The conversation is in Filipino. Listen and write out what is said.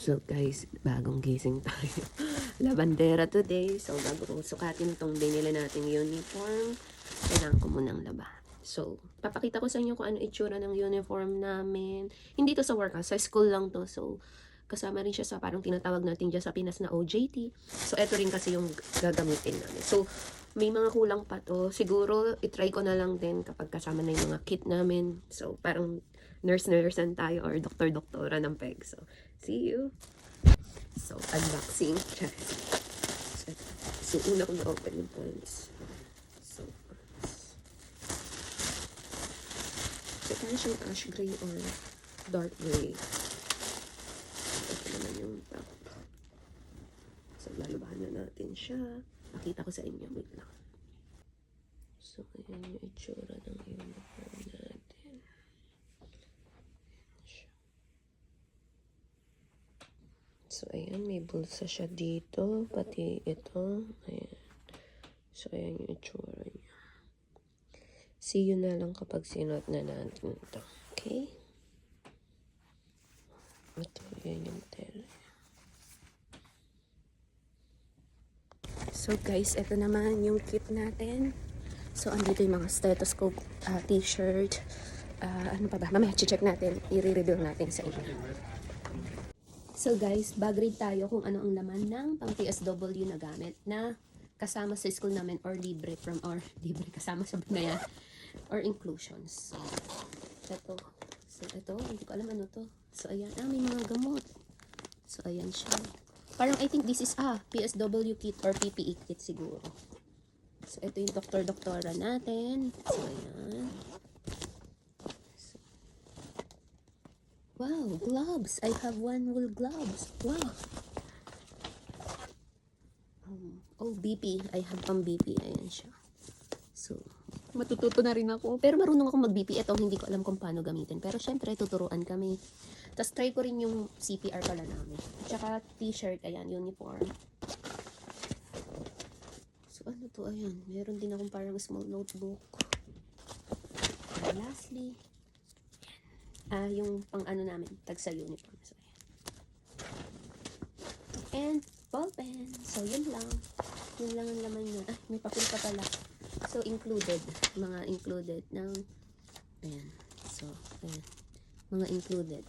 So guys, bagong gising tayo. Labandera today. So bago kong sukatin itong binili nating uniform, kailangan ko munang labahan. So, papakita ko sa inyo kung ano itsura ng uniform namin. Hindi to sa work, sa school lang to. So, kasama rin siya sa parang tinatawag natin dyan sa Pinas na OJT. So, eto rin kasi yung gagamitin namin. So, may mga kulang pa to. Siguro, itry ko na lang din kapag kasama na yung mga kit namin. So, parang nurse-nursean tayo or doktor-doktora ng PEG. So, see you! So, unboxing. So, una kong na-open yung pants. So, parang siyang ash gray or dark gray. Ito naman yung top. So, lalubahan na natin siya. Pakita ko sa inyo. Wait lang. So, ayan yung itsura ng uniform natin. So, ayan. May bulsa siya dito. Pati ito. Ayan. So, ayan yung itsura niya. See you na lang kapag sinuot na natin ito. Okay? Ito, yan yung tela. So guys, ito naman yung kit natin. So, andito yung mga stethoscope, t-shirt, ano pa ba? Mamaya, check natin. I-reveal natin sa inyo. So guys, bag read tayo kung ano ang laman ng pang PSW na gamit na kasama sa school namin or libre from our libre kasama sa na yan or inclusions. So, ito, hindi ko alam ano to. So, ayan. May mga gamot. So, ayan siya. Parang, I think this is, PSW kit or PPE kit siguro. So, ito yung doktor-doktora natin. So, ayan. So, wow, gloves. I have one wool gloves. Wow. BP. I have pang BP. Ayan siya. So, matututo na rin ako. Pero marunong ako mag-BP. Ito, hindi ko alam kung paano gamitin. Pero syempre, tuturuan kami. Tapos try ko rin yung CPR pala namin. Tsaka t-shirt, ayan, uniform. So, ano to? Ayan, meron din akong parang small notebook. And lastly, yung pang ano namin, tag sa uniform. So, ayan. And ball pen. So, yun lang. Yun lang ang laman niya. May papel pa pala. So, included. Mga included ng, ayan. So, ayan. Mga included.